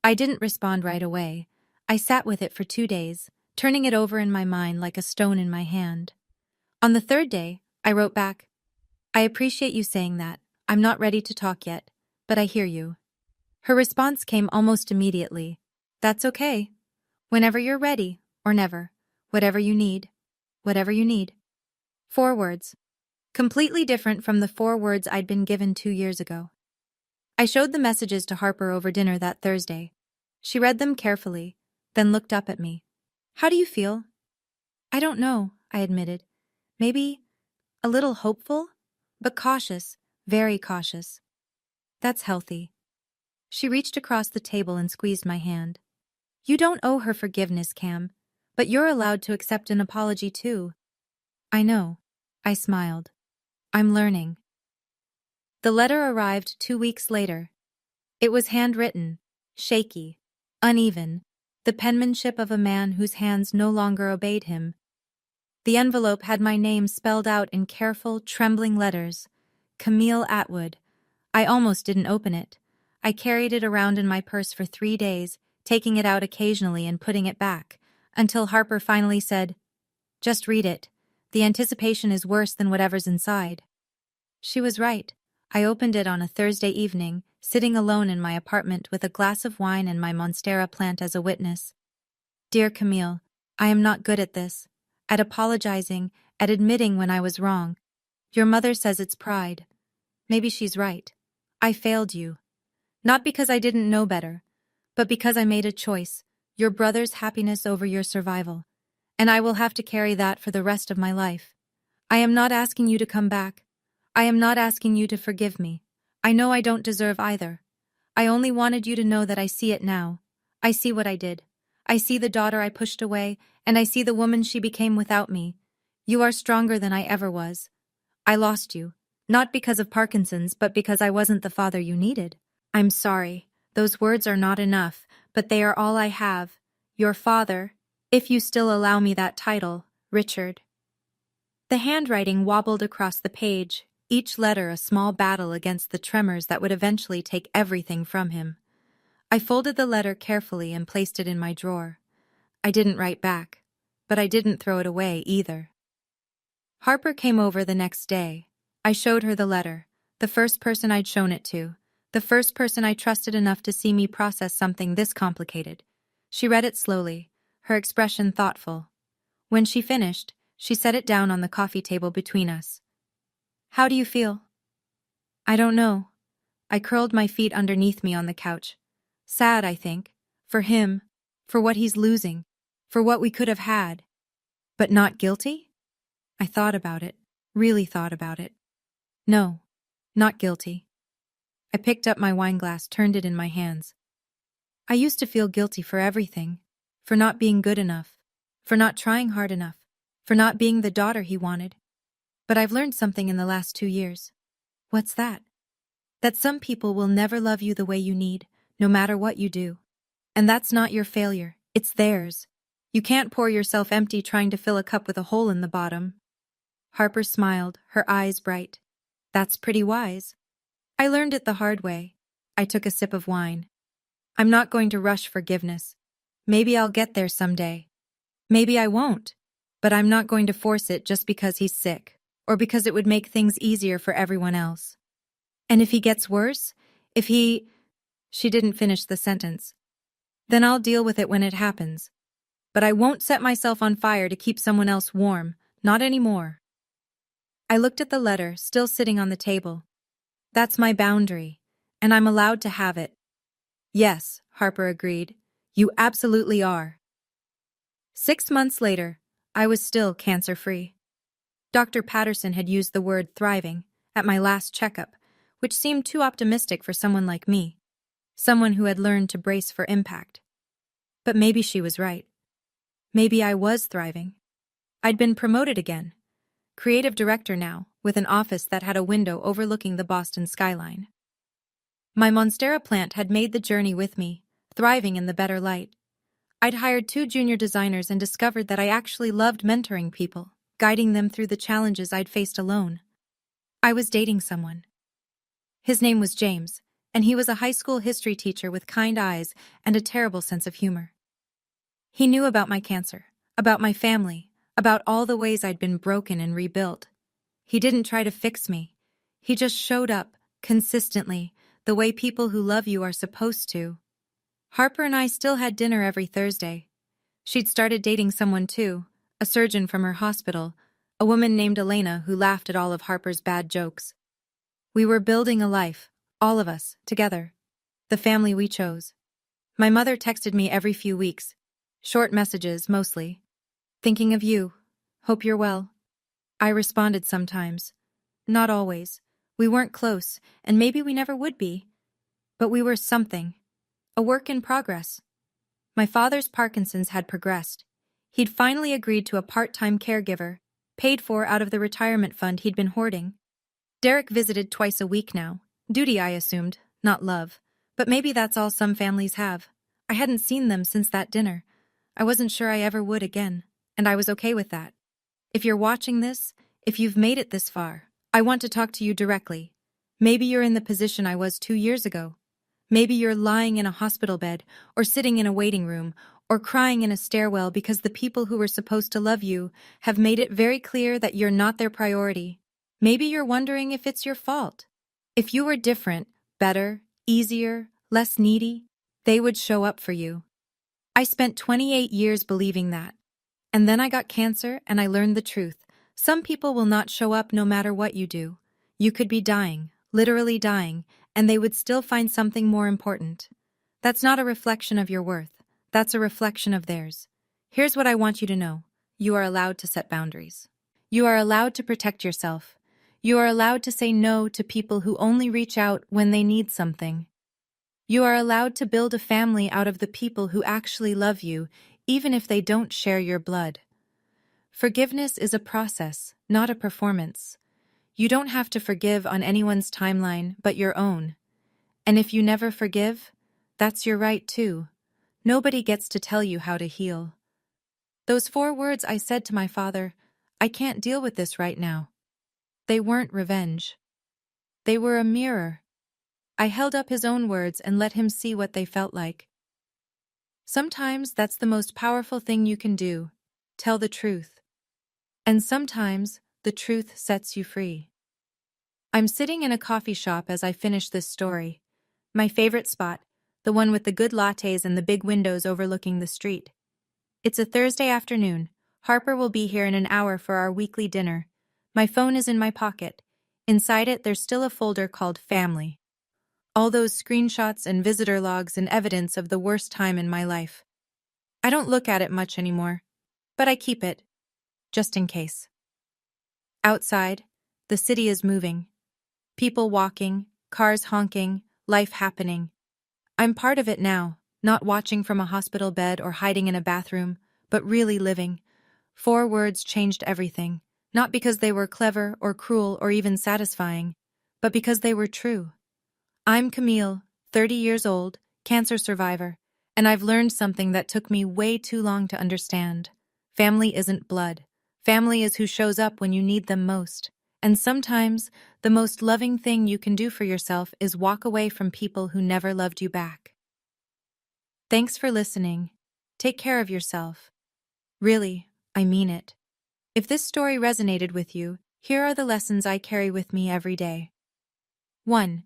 I didn't respond right away. I sat with it for 2 days, turning it over in my mind like a stone in my hand. On the 3rd day, I wrote back, I appreciate you saying that. I'm not ready to talk yet, but I hear you. Her response came almost immediately. That's okay. Whenever you're ready, or never. Whatever you need. Whatever you need. 4 words. Completely different from the 4 words I'd been given 2 years ago. I showed the messages to Harper over dinner that Thursday. She read them carefully, then looked up at me. How do you feel? I don't know, I admitted. Maybe a little hopeful, but cautious, very cautious. That's healthy. She reached across the table and squeezed my hand. You don't owe her forgiveness, Cam, but you're allowed to accept an apology too. I know. I smiled. I'm learning. The letter arrived 2 weeks later. It was handwritten, shaky, uneven, the penmanship of a man whose hands no longer obeyed him. The envelope had my name spelled out in careful, trembling letters. Camille Atwood. I almost didn't open it. I carried it around in my purse for 3 days, taking it out occasionally and putting it back, until Harper finally said, Just read it. The anticipation is worse than whatever's inside. She was right. I opened it on a Thursday evening, sitting alone in my apartment with a glass of wine and my Monstera plant as a witness. Dear Camille, I am not good at this. At apologizing, at admitting when I was wrong. Your mother says it's pride. Maybe she's right. I failed you. Not because I didn't know better, but because I made a choice, your brother's happiness over your survival. And I will have to carry that for the rest of my life. I am not asking you to come back. I am not asking you to forgive me. I know I don't deserve either. I only wanted you to know that I see it now. I see what I did. I see the daughter I pushed away, and I see the woman she became without me. You are stronger than I ever was. I lost you, not because of Parkinson's, but because I wasn't the father you needed. I'm sorry. Those words are not enough, but they are all I have. Your father, if you still allow me that title, Richard. The handwriting wobbled across the page, each letter a small battle against the tremors that would eventually take everything from him. I folded the letter carefully and placed it in my drawer. I didn't write back, but I didn't throw it away either. Harper came over the next day. I showed her the letter, the first person I'd shown it to, the first person I trusted enough to see me process something this complicated. She read it slowly, her expression thoughtful. When she finished, she set it down on the coffee table between us. How do you feel? I don't know. I curled my feet underneath me on the couch. Sad, I think. For him. For what he's losing. For what we could have had. But not guilty? I thought about it. Really thought about it. No. Not guilty. I picked up my wineglass, turned it in my hands. I used to feel guilty for everything. For not being good enough. For not trying hard enough. For not being the daughter he wanted. But I've learned something in the last 2 years. What's that? That some people will never love you the way you need, no matter what you do. And that's not your failure, it's theirs. You can't pour yourself empty trying to fill a cup with a hole in the bottom. Harper smiled, her eyes bright. That's pretty wise. I learned it the hard way. I took a sip of wine. I'm not going to rush forgiveness. Maybe I'll get there someday. Maybe I won't. But I'm not going to force it just because he's sick, or because it would make things easier for everyone else. And if he gets worse? If he… She didn't finish the sentence. Then I'll deal with it when it happens. But I won't set myself on fire to keep someone else warm, not anymore. I looked at the letter, still sitting on the table. That's my boundary, and I'm allowed to have it. Yes, Harper agreed. You absolutely are. 6 months later, I was still cancer-free. Dr. Patterson had used the word thriving at my last checkup, which seemed too optimistic for someone like me, someone who had learned to brace for impact. But maybe she was right. Maybe I was thriving. I'd been promoted again. Creative director now, with an office that had a window overlooking the Boston skyline. My Monstera plant had made the journey with me, thriving in the better light. I'd hired 2 junior designers and discovered that I actually loved mentoring people, guiding them through the challenges I'd faced alone. I was dating someone. His name was James, and he was a high school history teacher with kind eyes and a terrible sense of humor. He knew about my cancer, about my family, about all the ways I'd been broken and rebuilt. He didn't try to fix me. He just showed up, consistently, the way people who love you are supposed to. Harper and I still had dinner every Thursday. She'd started dating someone too, a surgeon from her hospital, a woman named Elena who laughed at all of Harper's bad jokes. We were building a life, all of us, together. The family we chose. My mother texted me every few weeks. Short messages, mostly. Thinking of you. Hope you're well. I responded sometimes. Not always. We weren't close, and maybe we never would be. But we were something. A work in progress. My father's Parkinson's had progressed. He'd finally agreed to a part-time caregiver, paid for out of the retirement fund he'd been hoarding. Derek visited twice a week now. Duty, I assumed, not love. But maybe that's all some families have. I hadn't seen them since that dinner. I wasn't sure I ever would again, and I was okay with that. If you're watching this, if you've made it this far, I want to talk to you directly. Maybe you're in the position I was 2 years ago. Maybe you're lying in a hospital bed, or sitting in a waiting room, or crying in a stairwell because the people who were supposed to love you have made it very clear that you're not their priority. Maybe you're wondering if it's your fault. If you were different, better, easier, less needy, they would show up for you. I spent 28 years believing that. And then I got cancer and I learned the truth. Some people will not show up no matter what you do. You could be dying, literally dying, and they would still find something more important. That's not a reflection of your worth. That's a reflection of theirs. Here's what I want you to know. You are allowed to set boundaries. You are allowed to protect yourself. You are allowed to say no to people who only reach out when they need something. You are allowed to build a family out of the people who actually love you, even if they don't share your blood. Forgiveness is a process, not a performance. You don't have to forgive on anyone's timeline but your own. And if you never forgive, that's your right too. Nobody gets to tell you how to heal. Those 4 words I said to my father, I can't deal with this right now. They weren't revenge. They were a mirror. I held up his own words and let him see what they felt like. Sometimes that's the most powerful thing you can do. Tell the truth. And sometimes the truth sets you free. I'm sitting in a coffee shop as I finish this story. My favorite spot, the one with the good lattes and the big windows overlooking the street. It's a Thursday afternoon. Harper will be here in an hour for our weekly dinner. My phone is in my pocket. Inside it, there's still a folder called Family. All those screenshots and visitor logs and evidence of the worst time in my life. I don't look at it much anymore, but I keep it, just in case. Outside, the city is moving. People walking, cars honking, life happening. I'm part of it now, not watching from a hospital bed or hiding in a bathroom, but really living. 4 words changed everything, not because they were clever or cruel or even satisfying, but because they were true. I'm Camille, 30 years old, cancer survivor, And I've learned something that took me way too long to understand. Family isn't blood. Family is who shows up when you need them most. And sometimes, the most loving thing you can do for yourself is walk away from people who never loved you back. Thanks for listening. Take care of yourself. Really, I mean it. If this story resonated with you, here are the lessons I carry with me every day. 1.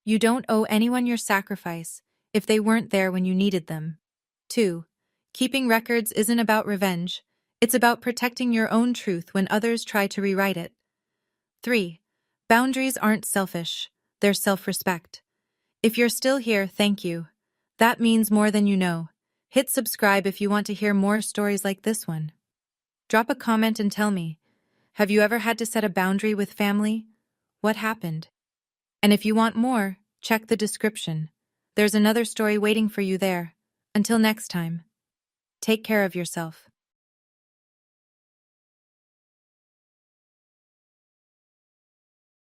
You don't owe anyone your sacrifice if they weren't there when you needed them. 2. Keeping records isn't about revenge. It's about protecting your own truth when others try to rewrite it. 3. Boundaries aren't selfish. They're self-respect. If you're still here, thank you. That means more than you know. Hit subscribe if you want to hear more stories like this one. Drop a comment and tell me, have you ever had to set a boundary with family? What happened? And if you want more, check the description. There's another story waiting for you there. Until next time, take care of yourself.